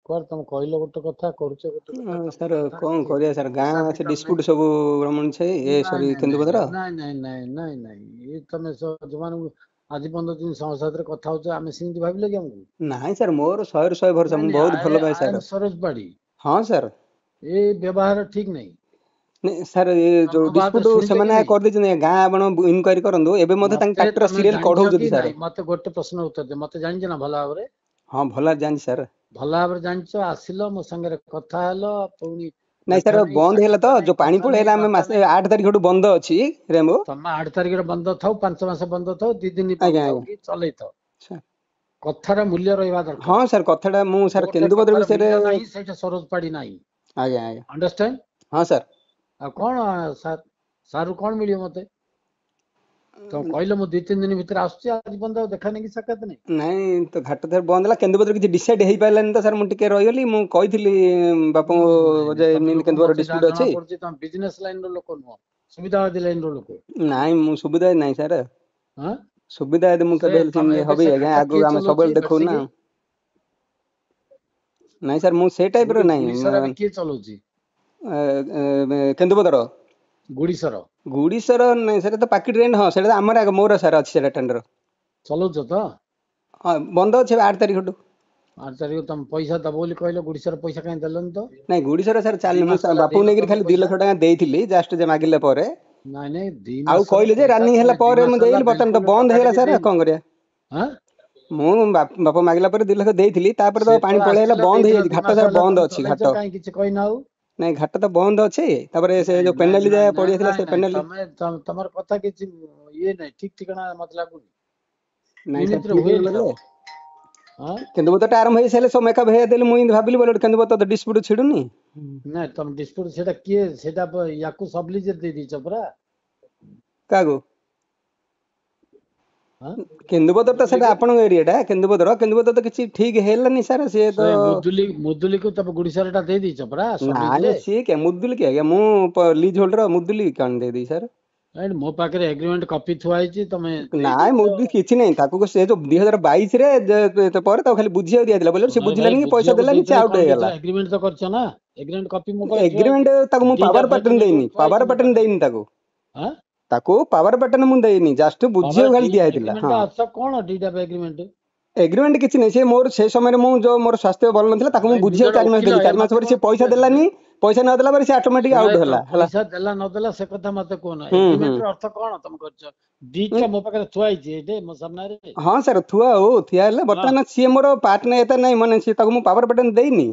କୁଆଡେ ତମେ କହିଲ ଗୋଟେ କଥା କରୁଛ ଗୋଟେ କଥା ତମ ସାର୍ କଥା କଣ କିଛି କରିବା ସାର୍ ଗାଁ ହିସାବ ସେ କିତାବ ଡିସ୍ପ୍ୟୁଟ୍ ନାହିଁ। ସବୁ ରମଣ ଛାଇ ସରି କେନ୍ଦୁପତ୍ର। ନାଇଁ ଏ ତମେ ଯୋଉମାନଙ୍କୁ ଆଜି 15 ଦିନ ସଂଘ ସାଥିରେ କଥା ହଉଛ ଆମେ ସେମିତି ଭାବିଲେ କି ଆମକୁ? ନାଇଁ ସାର୍ ମୋର 100 ଭରସା, ମୁଁ ବହୁତ ଭଲ ପାଏ I sir. M Saroj Padhi. ହଁ ସାର୍ ଏ ବ୍ୟବହାର ଠିକ ନାହିଁ। ସାର୍ ଏ ତମେ ଯୋଉ ମୋ ବାତ ଡିସ୍ପ୍ୟୁଟ୍ ଶୁଣିଛ କି ସେମାନେ ନାଇଁ? କରିଦେଇଛନ୍ତି ଗାଁ, ଆପଣ ଇନକ୍ୱାରି କରନ୍ତୁ। ଏବେ ମଧ୍ୟ ତାଙ୍କ ମତେ ପାର୍ଟିର ତମେ ସିରିଏଲ ଜାଣିଛ କି କଢଉଛନ୍ତି ସାର୍। ନାଇଁ ମତେ ଗୋଟେ ପ୍ରଶ୍ନ ଉତ୍ତର ଦିଅ। ମତେ ଜାଣିଛ ନା ଭଲ ଭାବରେ? ହଁ ଭଲ ଜାଣିଛି ସାର୍। ଭଲ ଭାବରେ ଜାଣିଛ, ଆସିଲ ମୋ ସାଙ୍ଗରେ କଥା ହେଲ, ପୁଣି ନାଇଁ ସାର୍ ଦେଖା ନାହିଁ ବନ୍ଦ ହେଇଗଲା ତ, ସାକ୍ଷାତ ନାହିଁ ଯୋଉ ପାଣି କଥା ନାହିଁ ପଳେଇଲା, ଆମେ ବାର୍ତ୍ତା ମାସେ ନାହିଁ। 8 ତାରିଖଠୁ ବନ୍ଦ ଅଛି ରେମ୍ବୋ। ତମେ 8 ତାରିଖରେ ବନ୍ଦ ଥାଉ, 5 ମାସ ବନ୍ଦ ଥାଉ, 2 ଦିନ ଆଜ୍ଞା ବନ୍ଦ ଥାଉ ଆଜ୍ଞା କି ଚଲେଇଥାଉ, ସାର୍। କଥାର ମୂଲ୍ୟ ରହିବା ହଁ ଦରକାର। ସାର୍ କଥାଟା ମୁଁ ସାର୍ ଯୋଉଟା କେନ୍ଦୁପତ୍ର କଥାର ବିଷୟରେ ମୂଲ୍ୟ ନାହିଁ ସେଇଟା ସରୋଜ ପାଢୀ ନାହିଁ। ଆଜ୍ଞା ଆଜ୍ଞା ଅଣ୍ଡରଷ୍ଟାଣ୍ଡ? ହଁ ସାର୍। ଆଉ କଣ ସାର୍ କଣ ମିଳିବ ମତେ? ତମେ କହିଲ ମୁଁ 2-3 ଦିନ ଭିତରେ ଆସୁଛି, ଆଜି ପର୍ଯ୍ୟନ୍ତ ଦେଖା ନାହିଁ କି ସାକ୍ଷାତ ନାହିଁ। ନାଇଁ ତ ଘାଟ ଥରେ ବନ୍ଦ ହେଲା, କେନ୍ଦୁପତ୍ର କିଛି ଡିସାଇଡ୍ ହେଇପାରିଲାନି ତ ସାର୍, ମୁଁ ଟିକେ ରହିଗଲି। ମୁଁ କହିଥିଲି ବାପାଙ୍କୁ ଯେ ତମେ ଏମିତି ଲୋକ କେନ୍ଦୁପତ୍ର ମତେ ଯାହା ଡିସ୍ପ୍ୟୁଟ୍ ଜଣା ଅଛି। ପଡୁଛି ତମେ ବିଜନେସ ଲାଇନ ର ଲୋକ ନୁହଁ, ସୁବିଧାବାଦୀ ଲାଇନ ର ଲୋକ। ନାଇଁ ମୁଁ ସୁବିଧା ନାହିଁ ସାର୍। ହଁ ସୁବିଧା ମୁଁ ସେ କେବେ ତମେ ଏବେ ହବି ସେ ଆଜ୍ଞା, ଘାଟ କିଏ ଆଗକୁ ଆମେ ଚଲଉଛି ସବୁବେଳେ ଦେଖଉ ନା। ବେସିକି? ନାଇଁ ସାର୍ ମୁଁ ସେ ଟାଇପର ନାହିଁ। ଗୁଡିସର ବି କିଏ ଚଲଉଛି? କେନ୍ଦୁପତ୍ର ଗୁଡିସର ଗୁଡିସର ନାଇଁ, ସେଟା ତ ପାକିଟ ରେଣ୍ଟ। ହଁ ସେଟା ତ ଆମର ମୋର ସାର୍ ଅଛି ସେଟା ଟେଣ୍ଡର। ଚଲଉଛ ତ? ହଁ ବନ୍ଦ ଅଛି 8 ତାରିଖଠୁ। 8 ତାରିଖ ତମେ ପଇସା ଦବ ବୋଲି କହିଲ, ଗୁଡିସର ପଇସା କାହିଁ ଦେଲନି ତ? ନାଇଁ ଗୁଡିସର ସାର୍ 2 ଚାଲିନି। ମୁଁ ମାସ ହେଲା ବାପୁକୁ ଦେଇନ ନେଇକରି ତମେ ଖାଲି 2 ପଇସା। ଲକ୍ଷ ଟଙ୍କା ଦେଇଥିଲି ଜଷ୍ଟ ଯେ ମାଗିଲା ପରେ। ନାଇଁ 2 ଆଉ ମାସର କହିଲେ ଯେ ପଇସା ରାନିଂ ହେଲା ତମେ 2 ପରେ ମୁଁ ମାସ ହେଲା ଦେଇଲି, ବର୍ତ୍ତମାନ ତ ବିଲକୁଲ ବନ୍ଦ ଟଙ୍କା ହେଇଗଲା ଟିକେ ସାର୍, ଆଉ ଦେଇନ। କଣ କରିବା। ହଁ ମୁଁ ବାପା ମାଗିଲା ପରେ 2 ଲକ୍ଷ ଦେଇଥିଲି, ତାପରେ ତ ପାଣି ସେତେବେଳେ ପଳେଇଲା, ଆସିଥିଲା ବନ୍ଦ ଦେଇଥିଲ, ହେଇଯାଇଛି 2 ଘାଟ ମାସ ସାର୍, ହେଲା ବନ୍ଦ ତମେ ଅଛି ଘାଟ। ଚଲେଇଛ, କାହିଁ କିଛି କହିନ ଆଉ? ନାଇଁ ଘାଟ ତ ବନ୍ଦ ଅଛି, ତାପରେ ସେ ଯୋଉ ପେନାଲ୍ଟି ଯାହା ପଡିଯାଇଥିଲା ସେ ପେନାଲ୍ଟି। ତମର କଥା କିଛି ଇଏ ନାହିଁ, ଠିକ ଠିକଣା ମତେ ଲାଗୁନି। ନାଇଁ ସାର୍ ଏମିତିରେ ଠିକ ହୁଏନି ବୋଲେ କାମ। ହଁ କେନ୍ଦୁପତ୍ର ଆରମ୍ଭ ହେଇସାରିଲେ ସବୁ ମେକଅପ୍ ହେଇଯାଇଥିଲେ, ମୁଁ ଭାବିଲି ବୋଲେ କେନ୍ଦୁପତ୍ର ଡିସ୍ପ୍ୟୁଟ୍ ଛିଡୁନି। ନାଇଁ ତମେ ଡିସ୍ପ୍ୟୁଟ୍ ସେଟା କିଏ, ସେଟା ୟାକୁ ସବଲିଜରେ ଦେଇ ଦେଇଛ ପରା। କାହାକୁ? ହଁ କେନ୍ଦୁପତ୍ର ତ ସେଟା ମୁଦୁଲିକୁ ଆପଣଙ୍କ ଏରିଆଟା। କେନ୍ଦୁପତ୍ର ତ କିଛି ଠିକ ହେଲାନି ସାର୍। ସିଏ ତ ସେ ମୁଦୁଲିକୁ ତମେ ଗୁଡିସର ଟା ଦେଇ ଦେଇଛ ପରା ନାଇଁ ସବଲିଜରେ। ସିଏ ମୁଦୁଲି କିଏ ଆଜ୍ଞା, ମୁଁ ଲିଜ୍ ହୋଲ୍ଡର। ମୁଦୁଲି କଣ ଦେଇଦେବି ସାର୍? ମୋ ପାଖରେ ଏଗ୍ରିମେଣ୍ଟ କପି ଥୁଆ ହେଇଛି, ତମେ ଦେଇ ନାଇଁ ଦେଇଛ। ମୁଦୁଲି କିଛି ନାହିଁ। ତାକୁ ସେ ଯୋଉ 2022 ରେ ପରେ ତାକୁ ଖାଲି ବୁଝିବାକୁ ଦିଆଯାଇଥିଲା, ବୋଲେ ସେ ଆରେ ଭାଇ ବୁଝିଲାନି କି ପଇସା ବୁଝିବାକୁ ଦେଲାନି, ସେ ଦେଇଥିଲେ ଆଉଟ୍ କଣ ହେଇଗଲା। ଦେଇଥିଲା? ଏଗ୍ରିମେଣ୍ଟ ତ କରିଛ ନା? ଏଗ୍ରିମେଣ୍ଟ କପି ମୋ ପାଖରେ ଥୁଆ ହେଇଛି। ଏଗ୍ରିମେଣ୍ଟ ତାକୁ ମୁଁ ଦିଟା ପାୱାର ଫାଇଲ ପାଟର୍ନ ଦେଇନି, ଥୁଆ ହେଇଛି ପାୱାର ମୋ ପାଟର୍ନ ପାଖରେ। ଦେଇନି ତାକୁ। ଆଁ ତାକୁ ପାୱାର ପାଟର୍ନ ମୁଁ ଦେଇନି, ଜଷ୍ଟ ବୁଝିବାକୁ ଖାଲି ଦିଆଯାଇଥିଲା। ଏଗ୍ରିମେଣ୍ଟ ହଁ ଅର୍ଥ କଣ? ଦିଟା ଏଗ୍ରିମେଣ୍ଟ। ଏଗ୍ରିମେଣ୍ଟ କିଛି ନାହିଁ। ସେ ମୋର ସେ ସମୟରେ ମୁଁ ଯୋଉ ମୋର ସ୍ୱାସ୍ଥ୍ୟ ଭଲ ନଥିଲା, ତାକୁ ମୁଁ ଭାଇ ବୁଝିବାକୁ ଜଣେ 4 ମାସ ଓକିଲ, ଦେଲି। 4 ମାସ ମତେ ପରେ କଣ ସେ ପଇସା ବୁଝେଇବ ତମେ? ଦେଲାନି। ପଇସା ନ ଦେଲା ପରେ ସେ ଅଟୋମେଟିକ ଆଉଟ୍ ହେଲା ହେଲା। ପଇସା ଦେଲା ନଦେଲା ସେ କଥା ମତେ କୁହନା। ହୁଁ ହୁଁ ଏଗ୍ରିମେଣ୍ଟ ର ଅର୍ଥ କଣ ତମେ କରିଛ? ଦିଟା ମୋ ପାଖରେ ଥୁଆ ହେଇଛି ଏଇଠି ମୋ ସାମ୍ନାରେ। ହଁ ସାର୍ ଥୁଆ ହଉ, ଠିଆ ହେଲେ ହଁ ବର୍ତ୍ତମାନ ସିଏ ମୋର ପାର୍ଟନ ଏତେ ନାହିଁ, ମାନେ ସିଏ ତାକୁ ମୁଁ ପାୱାର ପାଟର୍ନ ଦେଇନି।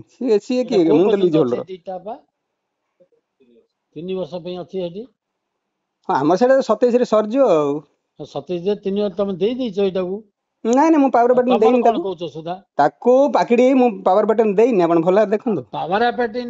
ସିଏ ଏଇଟା କିଏ? କୋଉ ମୁଁ ତ ପର୍ଯ୍ୟନ୍ତ ଲିଜ୍ ଅଛି? ହୋଲ୍ଡର। ଦିଟା ବା 3 ବର୍ଷ ପାଇଁ ଅଛି ଏଠି। ହଁ ଆମର ସେଇଟା 27 ରେ ସରିଯିବ ଆଉ। 27 3 ବର୍ଷ ତମେ ଦେଇ ଦେଇଛ ଏଇଟାକୁ। ନାଇଁ ନାଇଁ ମୁଁ ପାୱାର ଆଉ ବଟନ ତମର ଦେଇନି କଣ ତାକୁ। କହୁଛ ସୁଧା? ତାକୁ ପାକିଟି ମୁଁ ପାୱାର ବଟନ ଦେଇନି, ଆପଣ ଭଲ ଭାବରେ ଦେଖନ୍ତୁ। ପାୱାର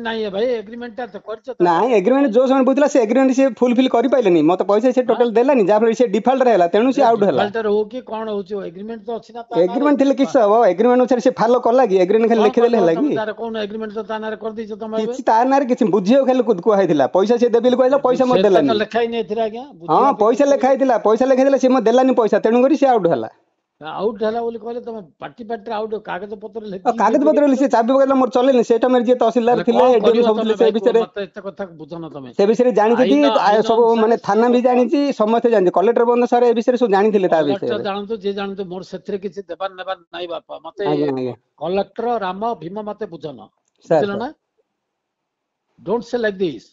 ନାଇଁ ଭାଇ, ଏଗ୍ରିମେଣ୍ଟ ଟା କରିଛ ତା ନାଇଁ ସାଙ୍ଗରେ ତମେ। ଏଗ୍ରିମେଣ୍ଟ ଯୋଉ ସମୟ ବୁଝିଲା, ସେ ଏଗ୍ରିମେଣ୍ଟ ସେ ଫୁଲଫିଲ୍ କରିପାରିଲେନି। ମତେ ପଇସା ସେ ଆଁ ଟୋଟାଲ ଦେଲାନି, ଯାହାଫଳରେ ସେ ଡିଫଲ୍ଟର ହେଲା, ତେଣୁ ସେ ଆରେ ଆଉଟ୍ ହେଲା। ଡିଫାଲ୍ଟର ହଉ କି କଣ ହଉଛି, ଏଗ୍ରିମେଣ୍ଟ ତ ଅଛି ନା ତା ନାଁରେ। ଏଗ୍ରିମେଣ୍ଟ ଥିଲେ କିସ ହବ? ଏଗ୍ରିମେଣ୍ଟ ଅନୁସାରେ ସେ ଫଲୋ କଲା କି? ଏଗ୍ରିମେଣ୍ଟ ଖାଲି କଣ ଲେଖିଦେଲେ କରିଦବ ହେଲା ତମେ କି? ତାର କହୁନ? ଏଗ୍ରିମେଣ୍ଟ ତ ତା ନାଁରେ କରିଦେଇଛ ତମେ ଏବେ। କିଛି ତା ନାଁରେ କିଛି ବୁଝିବାକୁ ଖାଲି କୁହା ହେଇଥିଲା। ପଇସା ସେ ଦେବେ ବୋଲି କହିଲା, ପଇସା ମତେ ସେଟା ତ ଦେଲାନି। ଲେଖା ହେଇନି ଏଥିରେ ଆଜ୍ଞା, ହଁ ବୁଝିବା ପାଇଁ ପଇସା କହୁଛ ଲେଖା ବୋଲି। ହେଇଥିଲା, ପଇସା ଲେଖା ହେଇଥିଲା, ସେ ମତେ ଦେଲାନି ପଇସା, ତେଣୁକରି ସେ ଆଉଟ୍ ହେଲା। ଆଉଟ୍ ହେଲା ବୋଲି କହିଲେ ତମେ ପାଟିରେ ଆଉଟ୍ କାଗଜ ପତ୍ର ଆଉ ଲେଖିକି କାଗଜ ଦେଇଛ କି ପତ୍ର ସେ ଏଗ୍ରିମେଣ୍ଟ। ଚାବି ପକେଇଲା, ମୋର ଚଲେଇନି। ସେ ସମୟରେ ଯିଏ ତହସିଲଦାର ହେଲେ ଥିଲେ, କଣ ଏଡିଏମ୍ କରିବ ସବୁ ଥିଲେ, ତମେ ସେ ଭାଇ କୁହ ବିଷୟରେ ମତେ? ଏତେ କଥା ବୁଝୁନ ତମେ। ସେ ବିଷୟରେ ଜାଣିଛନ୍ତି। ଆଇନ ସବୁ ଅନୁସାରେ ମାନେ ସିଏ ଥାନା ବି ଦବ। ଜାଣିଛି, ସମସ୍ତେ ଜାଣିଛି, କଲେକ୍ଟର ବନ୍ଧ ସାର୍ ଏ ବିଷୟରେ ସବୁ ଜାଣିଥିଲେ ତା କଲେକ୍ଟର ବିଷୟରେ। ଜାଣନ୍ତୁ, ଯିଏ ଜାଣନ୍ତୁ, ମୋର ସେଥିରେ କିଛି ଦେବାର ନେବାର ନାହିଁ ବାପା। ମତେ ଆଜ୍ଞା ଆଜ୍ଞା କଲେକ୍ଟର ରାମ ଭୀମ ମତେ ବୁଝନ, ସାର୍ ବୁଝିଲ ସାର୍ ନା? ଡୋଣ୍ଟ ସେ ଲାଇକ୍ ଦିସ୍।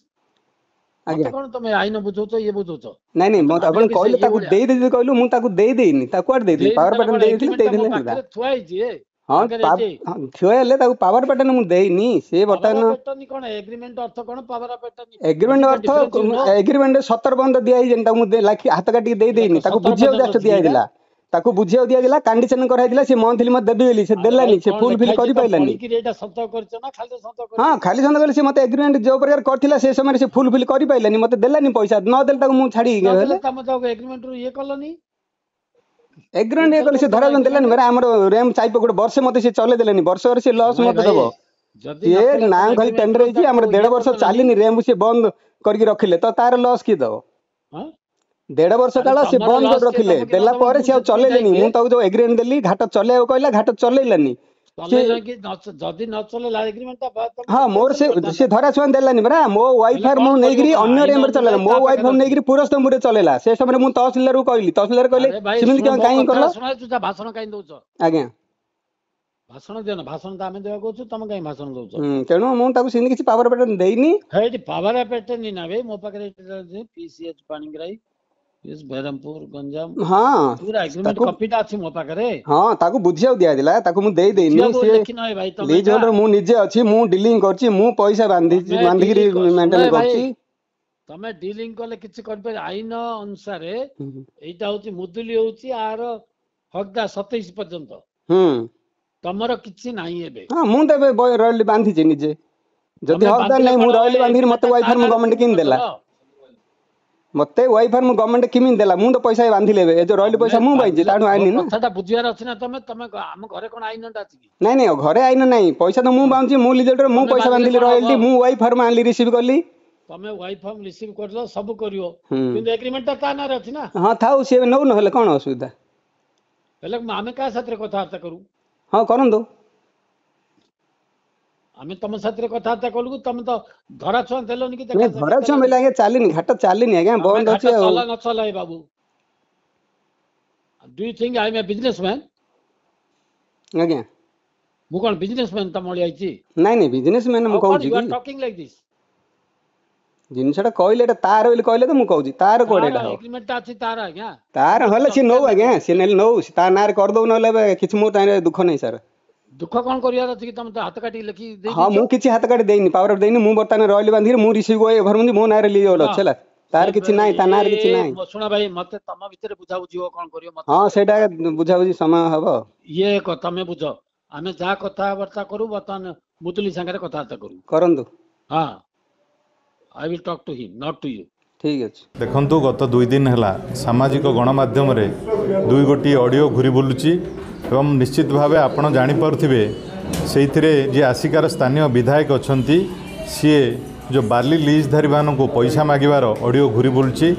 ଆଜ୍ଞା। ମତେ କଣ ତମେ ଆଇନ ବୁଝଉଛ, ଇଏ ବୁଝଉଛ? ନାଇଁ ନାଇଁ ମତେ ମତେ ଆପଣ ଭାବିଲ କି ସେ କହିଲେ ଇଏ ତାକୁ ଭଳିଆ ଦେଇଦେବି କହିଲୁ, ମୁଁ ତାକୁ ଦେଇନି। ତାକୁ କୁଆଡେ ଦେଇଥିଲି? ଦେଇନି ପାୱାର ତାହେଲେ ବଟନ କଣ? ଦେଇଥିଲି, ଏଗ୍ରିମେଣ୍ଟ ଟା ମୋ ଦେଇଥିଲେ ହେଲା। ପାଖରେ ଥୁଆ ହେଇଛି ହଁ ପାଖରେ ଏଠି। ଥୁଆ ହେଲେ ତାକୁ ପାୱାର ବଟନ ମୁଁ ଦେଇନି। ସେ ପାୱାର ଅଫ ବର୍ତ୍ତମାନ ଆଟର୍ଣ୍ଣି କଣ? ଏଗ୍ରିମେଣ୍ଟ ଅର୍ଥ କଣ? Power of attorney. ଏଗ୍ରିମେଣ୍ଟ ଅର୍ଥ, ଏଗ୍ରିମେଣ୍ଟ 17 ପର୍ଯ୍ୟନ୍ତ ଦିଆଯାଇଛି। ତାକୁ ହାତ କାଟିକି ଏଇଟା ଦେଇନି, ତାକୁ 17 ବୁଝିବାକୁ ପର୍ଯ୍ୟନ୍ତ ଜଷ୍ଟ ଅଛି କି ଏଇଟା? ଦିଆଯାଇଥିଲା। ତାକୁ ବୁଝିବାକୁ ଦିଆଯାଇଥିଲା, କଣ୍ଡିସନ କରାଯାଇଥିଲା, ସେ ମନ୍ଥଲି ମତେ ଦେବେ ବୋଲି, ସେ ଆରେ ଭାଇ ଦେଲାନି, ସେ କଣ ଲେଖା ଫୁଲଫିଲ୍ ହେଇଛି ତମେ କରିପାରିଲାନି। ପଢିକିରି ଏଇଟା ସତ କରିଛ ନା ଖାଲି ସତ ହଁ କରିଦେଇଛ? ଖାଲି ସନ୍ଦେହ କଲେ, ସେ ମତେ ଏଗ୍ରିମେଣ୍ଟ ଯୋଉ ପ୍ରକାର କରିଥିଲା, ସେ ସମୟରେ ସେ ଫୁଲଫିଲ୍ କରିପାରିଲାନି, ମତେ ଦେଲାନି ପଇସା। ନଦେଲେ ତାକୁ ମୁଁ ଛାଡିକି ନଦେଲେ ଗଲେ। ତମେ ତାକୁ ଏଗ୍ରିମେଣ୍ଟ ରୁ ଇଏ କଲନି। ଏଗ୍ରିମେଣ୍ଟ ଇଏ କ୍ୟାନସଲ କଲେ, ସେ ଧରା କରିଦଉନ ଦେଲାନି ଏଗ୍ରିମେଣ୍ଟ। ପରା। ଆମର ରେମ୍ ଚାଇପ ଗୋଟେ ବର୍ଷେ ମତେ ସେ ଚଲେଇ ଦେଲେନି, ବର୍ଷରେ ସେ ଲସ୍ ନାଇଁ ମତେ ଭାଇ ଦବ। ଯଦି ନ ସିଏ କଲ ନା ତମେ ଖାଲି ଏଗ୍ରିମେଣ୍ଟ ଟେଣ୍ଡର ରୁ ହେଇଛି, ତାକୁ ଆମର ଇଏ 1.5 ବର୍ଷ କରିଦେଲନି। ଚାଲିନି, ରେମ୍ ସିଏ ବନ୍ଦ କରିକି ରଖିଲେ, ତ ତାର ଲସ୍ କିଏ ଦବ? ହଁ 1.5 ବର୍ଷ ଆରେ କାଳ ସେ ତମର ବନ୍ଦ କରି ଲସ୍ କିଏ ରଖିଲେ। ଦବ କି ନ ଦେଲା ଦବ ପରେ ମୁଁ ସେ ଆଉ ସେଥିପାଇଁ ଦାୟୀ ଚଲେଇଲେନି। କିଏ? ମୁଁ ତାକୁ ଯୋଉ ଏଗ୍ରିମେଣ୍ଟ ଦେଲି, ଘାଟ ଚଲେଇବାକୁ କହିଲା, ଘାଟ ଚଲେଇଲାନି। चलेला कि जदी न चलेला एग्रीमेंट हाँ मोर से धरा छुआ देलानी बरा मो वाइफ आर मु नेगिरी अन्य रेमर चलेला मो वाइफ हम नेगिरी पुरस्तमपुर चलेला से समय मु तहसीलदार को कहली तहसीलदार कहले सिमित के काई करलो सुना तू भाषण काई दउछ आज्ञा भाषण देना भाषण त आमे देवा कहू तुम काई भाषण दउछ तेणु मु ताकू सिंधी किछि पावर पैटर्न देइनी हेडी पावर पैटर्न नि ना बे मो पाकरे पीसीएच पाणीग्राही इस बहरमपुर गंजाम हाँ पूरा एग्रीमेंट कॉपीटा अछि मो पाकरे हाँ ताकू बुझिया दिया दिला ताकू मु देई देइनी से लीज होल्डर मु निजे अछि मु डीलिंग करछि मु पैसा बांधिगिरी मेंटेन करछि तमे डीलिंग करले किछि कर आईन अनुसार एटा होछि मुदुली होछि आर हकदा 27 पर्यंत तमरो किछि नाही एबे हां मु देबे रॉयल्टी बांधी जे निजे जदी हकदा नै मु रॉयल्टी बांधी मते वाइफर मु गवर्नमेंट किन देला मते वाइफर मु गवर्नमेंट किमिन देला मु तो पैसा बांधी लेबे ए जो रॉयल्टी पैसा मु बाइजे ताडू आइनी ना कथाटा बुझियार अछि ना तमे हम घरे कोन आइनटा अछि नै नै घरे आइन नै पैसा तो मु बांधी मु लीजर मु पैसा बांधिली रॉयल्टी मु वाइफर मानली रिसीव करली तमे वाइफर रिसीव करलो सब करियो किंतु एग्रीमेंट ता ना अछि ना हां थाउ से नौ न हले कोन असुविधा पहले आमे का साथे कथावार्ता करू हां करन दो आमे तम साथे कथावार्ता कलु तमे तो धरा छुआ देलोनी कि देखा धरा छुआ मिला के चालिनी घाट चालिनी आज्ञा बंद अछि चला न चला ए बाबू do you think I am a businessman आज्ञा मु कोन बिजनेसमैन तमळी आइची नै नै बिजनेसमैन मु कहू छी you are talking like this जिनसटा कहले एटा तार बोली कहले तो मु कहू छी तार कोड एटा एग्रीमेंट अछि तार आज्ञा तार हले छि नौ आज्ञा से नेल नौ ता नार कर दो न लेबे किछ मो तारे दुख नै सर दुख कोन करिया अछि कि तम तो हाथ काटी लिखि दे हां मु किछि हाथ काटी देइनी पावर देइनी मु बर्तन रॉयल बांधी मु रिसीव गए एभर मुंदी मो नार लियो छला तार किछि नै ता नार किछि नै सुना भाई मते तम भीतर बुझा बुझियो कोन करियो मते हां सेटा बुझा बुझी समय हबो ये को तमे बुझो आमे जा कथा वार्ता करू बतन मुतली संगे कथा वार्ता करू करंदु हां I will talk to him not to you ठीक अछि देखंतु गत 2 दिन हला सामाजिक गणमाध्यम रे दुई गोटी ऑडियो घुरी बुलुची एवं निश्चित भावे आपण जानि परथिबे सेइथिरे जे आसिकार स्थानीय विधायक अछंती सी जो बार्ली लीजधारी मानक पैसा मागिबार ऑडियो घुरी बुलुची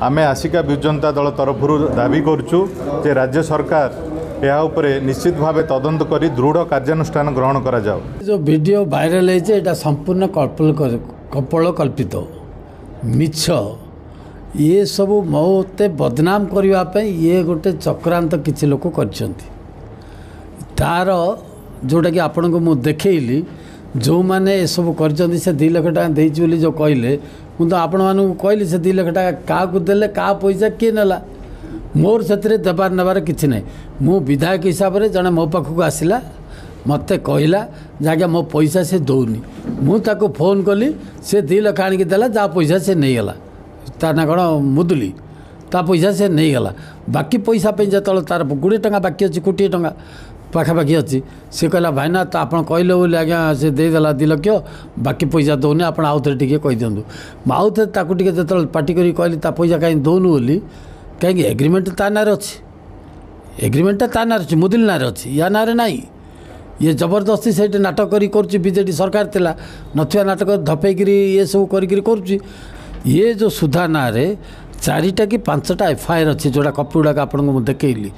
आमे आसिका विजनता दल तरफ दाबी करछु जे राज्य सरकार यह उपरे निश्चित भावे तदंत करी दृढ़ कार्यानुष्ठान ग्रहण करा जाओ जो वीडियो वायरल है एटा संपूर्ण कपल कल्पित मिछ ये सब मते बदनाम करने ये गोटे चक्रांत किसी लोक कर तार जोटा कि आपण को मुझे देखली जो मैंने ये सब कर 2 लाख टका देली जो कहले मुझे आपण मानक कहली से 2 लाख टका क्या देले क्या पैसा किए नेला मोर से देबार नेबार किसी ना मु विधायक हिसाब से जड़े मो पाखक आसला मत कहला जगह मो पैसा से दौनी मुझे फोन कली से 2 लाख आणिक देला जा पैसा से नहीं गला तार ना कौन मुदुली ता पैसा से नहीं गला बाकी पैसा जो तार 20 टका बाकी अच्छी 1 कोटी टका पाखापाखि अच्छी सी कहला भाईना तो आप कहले बोले आज्ञा से देदेला 2 लाख बाकी पैसा दौनी आप आउ थे टे कही दिंतु आउ थे टे जो पार्टी करी कहली ता पैसा कहीं दौनु बोली कहीं एग्रीमेंट ता ना अच्छी एग्रीमेंट ता ना अच्छी मुदुली ना अच्छी या ना ना ये जबरदस्ती से नाटक करी बीजेडी सरकार थिला नथिया नाटक धपेकरी ये सब करी ये जो सुधा ना 4टा कि 5टा एफआईआर अच्छी जोड़ा कपी गुड़ाक आपको देखली।